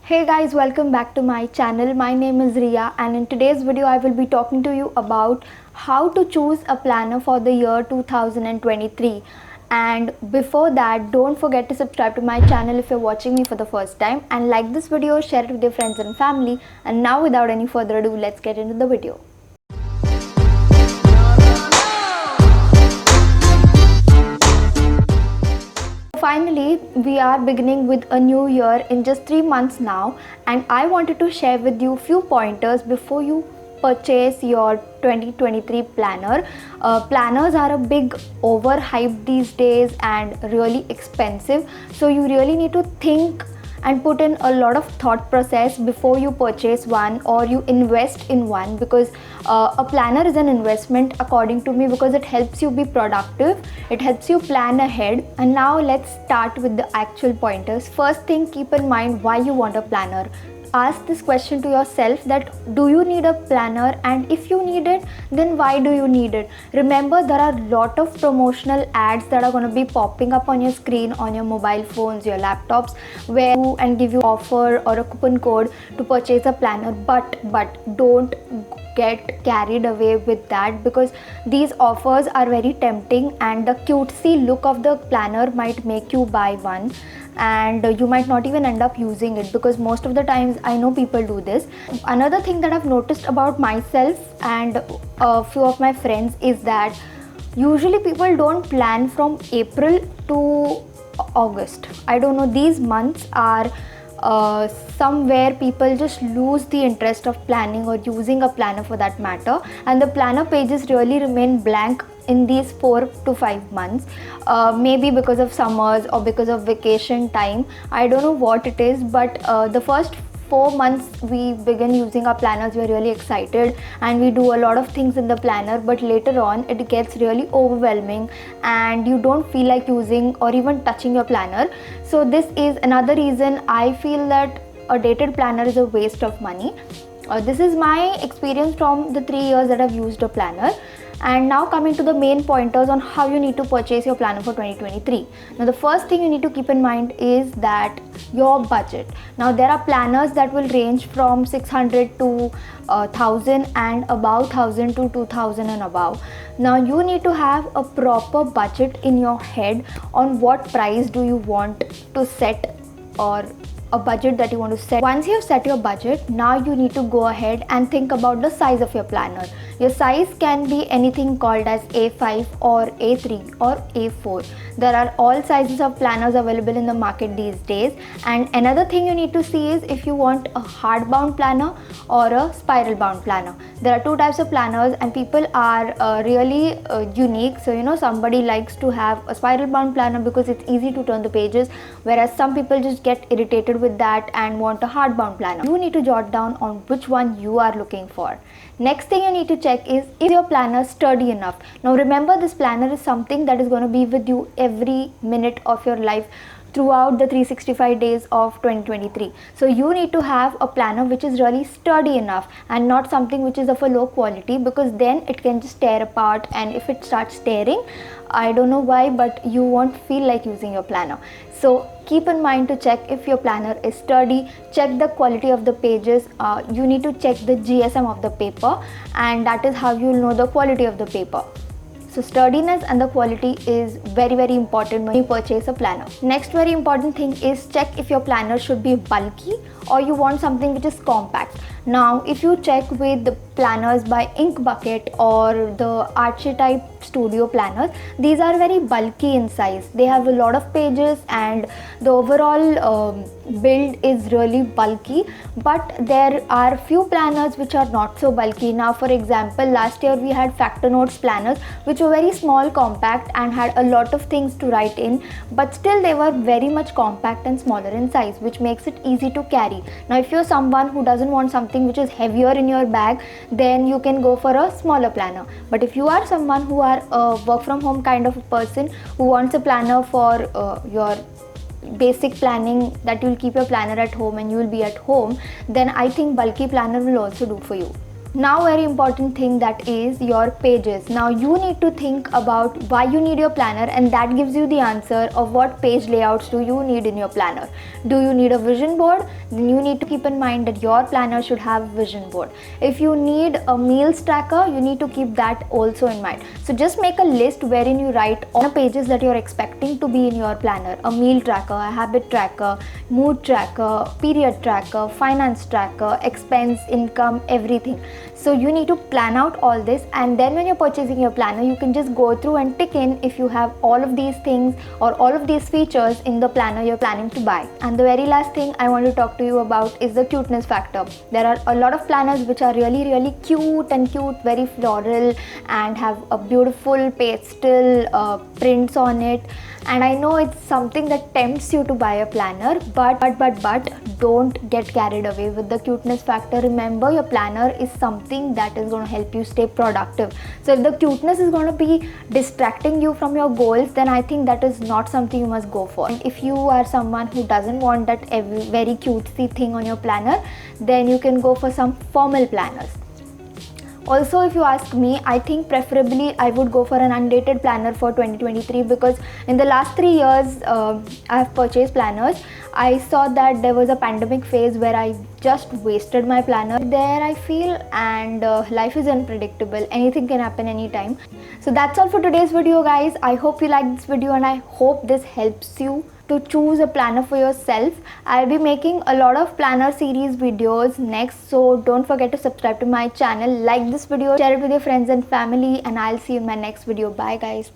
Hey guys, welcome back to my channel. My name is Rhea and in today's video I will be talking to you about how to choose a planner for the year 2023. And before that, don't forget to subscribe to my channel if you're watching me for the first time, and like this video, share it with your friends and family. And now without any further ado, let's get into the video. Finally, we are beginning with a new year in just 3 months now, and I wanted to share with you few pointers before you purchase your 2023 planner. Planners are a big overhyped these days and really expensive, so you really need to think and put in a lot of thought process before you purchase one or you invest in one, because a planner is an investment according to me, because it helps you be productive, it helps you plan ahead. And now let's start with the actual pointers. First thing, keep in mind why you want a planner. Ask this question to yourself, that do you need a planner, and if you need it, then why do you need it? Remember, there are a lot of promotional ads that are going to be popping up on your screen, on your mobile phones, your laptops, where you and give you offer or a coupon code to purchase a planner, but don't get carried away with that, because these offers are very tempting and the cutesy look of the planner might make you buy one, and you might not even end up using it, because most of the times I know people do this. Another thing that I've noticed about myself and a few of my friends is that usually people don't plan from April to August. I don't know, these months are somewhere people just lose the interest of planning or using a planner for that matter, and the planner pages really remain blank in these 4 to 5 months, maybe because of summers or because of vacation time. I don't know what it is, but the first 4 months we begin using our planners, we're really excited and we do a lot of things in the planner, but later on it gets really overwhelming and you don't feel like using or even touching your planner. So this is another reason I feel that a dated planner is a waste of money. This is my experience from the 3 years that I've used a planner. And now coming to the main pointers on how you need to purchase your planner for 2023. Now the first thing you need to keep in mind is that your budget. Now there are planners that will range from 600 to 1000 and above 1000 to 2000 and above. Now you need to have a proper budget in your head on what price do you want to set, or a budget that you want to set. Once you have set your budget, now you need to go ahead and think about the size of your planner. Your size can be anything called as A5 or A3 or A4. There are all sizes of planners available in the market these days. And another thing you need to see is if you want a hardbound planner or a spiral bound planner. There are two types of planners and people are really unique. So somebody likes to have a spiral bound planner because it's easy to turn the pages, whereas some people just get irritated with that and want a hardbound planner. You need to jot down on which one you are looking for. Next thing you need to check is your planner sturdy enough. Now remember, this planner is something that is going to be with you every minute of your life throughout the 365 days of 2023. So you need to have a planner which is really sturdy enough and not something which is of a low quality, because then it can just tear apart, and if it starts tearing, I don't know why, but you won't feel like using your planner. So keep in mind to check if your planner is sturdy. Check the quality of the pages. You need to check the GSM of the paper, and that is how you'll know the quality of the paper. So sturdiness and the quality is very important when you purchase a planner. Next very important thing is check if your planner should be bulky or you want something which is compact. Now if you check with the planners by Ink Bucket or the Archie-type studio planners, these are very bulky in size. They have a lot of pages and the overall build is really bulky, but there are few planners which are not so bulky. Now for example, last year we had Factor Notes planners which were very small, compact and had a lot of things to write in, but still they were very much compact and smaller in size, which makes it easy to carry. Now if you're someone who doesn't want something which is heavier in your bag, then you can go for a smaller planner. But if you are someone who are a work from home kind of a person who wants a planner for your basic planning, that you'll keep your planner at home and you will be at home, then I think bulky planner will also do for you. Now very important thing, that is your pages. Now you need to think about why you need your planner, and that gives you the answer of what page layouts do you need in your planner. Do you need a vision board? Then you need to keep in mind that your planner should have a vision board. If you need a meals tracker, you need to keep that also in mind. So just make a list wherein you write all the pages that you're expecting to be in your planner. A meal tracker, a habit tracker, mood tracker, period tracker, finance tracker, expense, income, everything. So you need to plan out all this, and then when you're purchasing your planner, you can just go through and tick in if you have all of these things or all of these features in the planner you're planning to buy. And the very last thing I want to talk to you about is the cuteness factor. There are a lot of planners which are really cute, very floral, and have a beautiful pastel prints on it. And I know it's something that tempts you to buy a planner, but don't get carried away with the cuteness factor. Remember, your planner is something that is going to help you stay productive. So if the cuteness is going to be distracting you from your goals, then I think that is not something you must go for. And if you are someone who doesn't want that very cutesy thing on your planner, then you can go for some formal planners. Also, if you ask me, I think preferably I would go for an undated planner for 2023, because in the last 3 years I have purchased planners. I saw that there was a pandemic phase where I just wasted my planner there, I feel, and life is unpredictable. Anything can happen anytime. So that's all for today's video, guys. I hope you liked this video, and I hope this helps you to choose a planner for yourself. I'll be making a lot of planner series videos next, so don't forget to subscribe to my channel, like this video, share it with your friends and family, and I'll see you in my next video. Bye guys.